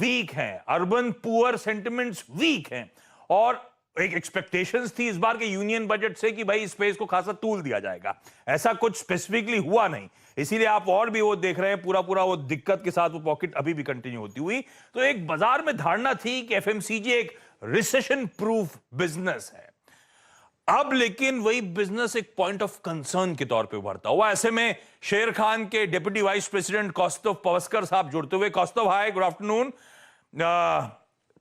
Week हैं, urban poor sentiments week हैं, और एक एक्सपेक्टेशंस थी इस बार के यूनियन बजट से कि भाई स्पेस को खासा तूल दिया जाएगा। ऐसा कुछ स्पेसिफिकली हुआ नहीं, इसीलिए आप और भी वो देख रहे हैं पूरा पूरा वो दिक्कत के साथ वो पॉकेट अभी भी कंटिन्यू होती हुई। तो एक बाजार में धारणा थी कि एफएमसीजी एक रिसेशन प्रूफ बिजनेस है। अब लेकिन वही बिजनेस एक पॉइंट ऑफ कंसर्न के तौर पे उभरता हुआ। ऐसे में शेर खान के डिप्टी वाइस प्रेसिडेंट कौस्तुभ पवस्कर साहब जुड़ते हुए। कौस्तुभ, हाय, गुड आफ्टरनून।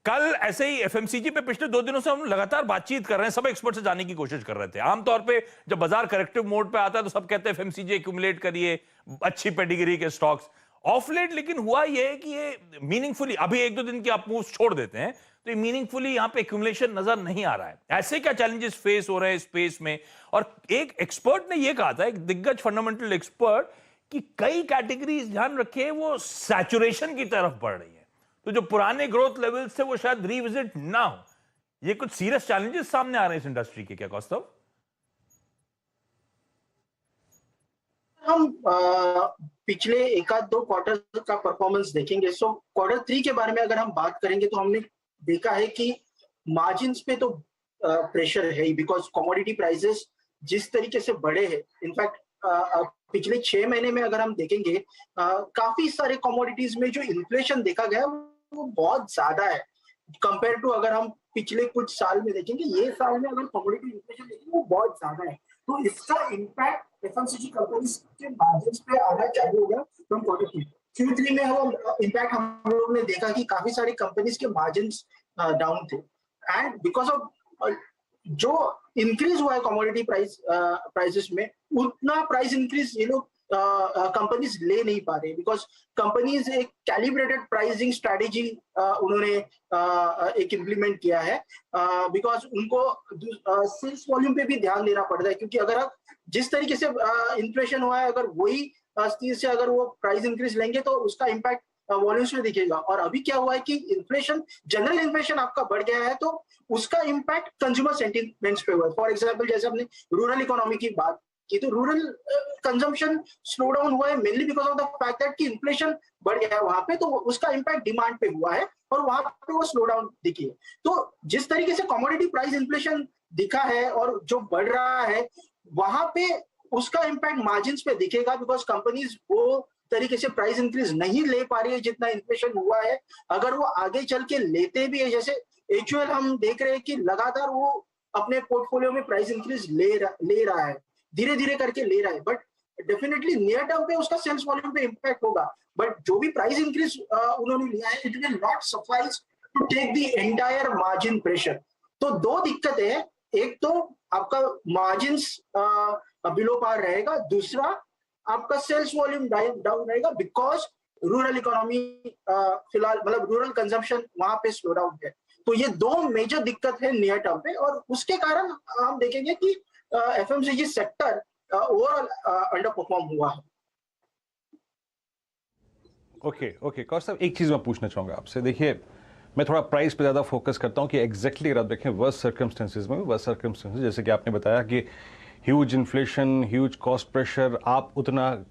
कल ऐसे ही एफएमसीजी पे पिछले 2 दिनों से हम लगातार बातचीत कर रहे हैं, सब एक्सपर्ट से जानने की कोशिश कर रहे थे। आमतौर पे जब बाजार करेक्टिव मोड पे आता है तो सब कहते हैं एफएमसीजी एक्यूमुलेट करिए, अच्छी पेडिग्री के स्टॉक्स। ऑफ लेट लेकिन हुआ ये कि ये मीनिंगफुली, अभी 1-2 दिन की आप मूव छोड़ देते हैं तो ये मीनिंगफुली यहां पे एक्यूमुलेशन नजर नहीं आ रहा है। ऐसे क्या चैलेंजेस फेस हो रहे हैं स्पेस में? और एक एक्सपर्ट ने ये कहा था, एक दिग्गज फंडामेंटल एक्सपर्ट, कि कई कैटेगरीज, ध्यान रखिए, वो सैचुरेशन की तरफ बढ़ रही है, तो जो पुराने ग्रोथ लेवल्स थे वो शायद रिविजिट ना हो। ये कुछ सीरियस चैलेंजेस सामने आ रहे हैं इस इंडस्ट्री के, क्या कौस्तुभ? हम पिछले 1-2 क्वार्टर का परफॉर्मेंस देखेंगे, सो क्वार्टर 3 के बारे में अगर हम बात करेंगे तो हमने देखा है कि मार्जिन्स पे तो प्रेशर है ही, बिकॉज कमोडिटी प्राइसेस जिस तरीके से बढ़े हैं। इनफैक्ट पिछले 6 महीने में अगर हम देखेंगे, काफी सारे कमोडिटीज में जो इन्फ्लेशन देखा गया वो बहुत ज्यादा है कंपेयर टू, अगर हम पिछले कुछ साल में देखेंगे, ये साल में अगर कमोडिटी इन्फ्लेशन देखेंगे वो बहुत ज्यादा है। तो इसका इम्पैक्ट एफएमसीजी कंपनीज के मार्जिन्स पे आना चालू हो गया फ्रॉम क्वार्टर 3। Q3 में वो इम्पैक्ट हम लोग ने देखा कि काफी सारी कंपनीज के मार्जिन्स डाउन थे, एंड बिकॉज ऑफ जो इंक्रीज हुआ है कमोडिटी प्राइसेस में, उतना प्राइस इंक्रीज ये लोग कंपनीज ले नहीं पा रहे, बिकॉज कंपनीज एक कैलिब्रेटेड प्राइसिंग स्ट्रेटेजी उन्होंने एक इम्प्लीमेंट किया है, बिकॉज उनको सेल्स वॉल्यूम पे भी ध्यान देना पड़ता है, क्योंकि अगर आप जिस तरीके से इन्फ्लेशन हुआ है, अगर वही स्थिति से अगर वो प्राइस इंक्रीज लेंगे तो उसका इम्पैक्ट वॉल्यूम्स में दिखेगा। और अभी क्या हुआ है कि इन्फ्लेशन, जनरल इन्फ्लेशन आपका बढ़ गया है, तो उसका इम्पैक्ट कंज्यूमर सेंटिमेंट्स पे हुआ है। फॉर एग्जांपल, जैसे हमने रूरल इकोनॉमी की बात की, तो रूरल कंजम्पशन स्लो डाउन हुआ है mainly because of the fact that कि इन्फ्लेशन बढ़ गया है वहां पे, तो उसका इम्पैक्ट डिमांड पे हुआ है और वहां पे वो स्लो डाउन दिखी है। तो जिस तरीके से कमोडिटी प्राइस इन्फ्लेशन दिखा है और जो बढ़ रहा है, वहां पे उसका इम्पैक्ट मार्जिन पे दिखेगा, बिकॉज कंपनीज वो तरीके से प्राइस इंक्रीज नहीं ले पा रही है जितना इन्फ्लेशन हुआ है। अगर वो आगे चल के लेते भी है, जैसे एचयूएल हम देख रहे हैं कि लगातार वो अपने पोर्टफोलियो में प्राइस इंक्रीज ले रहा है, धीरे धीरे करके ले रहा है, बट डेफिनेटली नियर टर्म पे उसका सेल्स वॉल्यूम पे इम्पैक्ट होगा। बट जो भी प्राइस इंक्रीज उन्होंने लिया है, it will not suffice to take the entire margin pressure. तो 2 दिक्कतें हैं, एक तो आपका मार्जिन्स बिलो पार रहेगा, दूसरा आपका सेल्स वॉल्यूम डाउन रहेगा, बिकॉज रूरल इकोनॉमी फिलहाल, मतलब रूरल कंजम्पशन वहां पे स्लो डाउन है। तो ये 2 मेजर दिक्कत है नियर टर्म पे, और उसके कारण हम देखेंगे कि FMCG sector overall under perform हुआ है। ओके कौर साहब, एक चीज मैं पूछना चाहूंगा आपसे। देखिए, मैं थोड़ा प्राइस पे ज़्यादा फोकस करता हूँ कि एग्जैक्टली अगर आप देखें वर्स्ट सर्कमस्टेंसेज में, वर्स्ट सर्कमस्टेंसेज जैसे कि आपने बताया कि huge inflation, huge cost pressure, आप उतना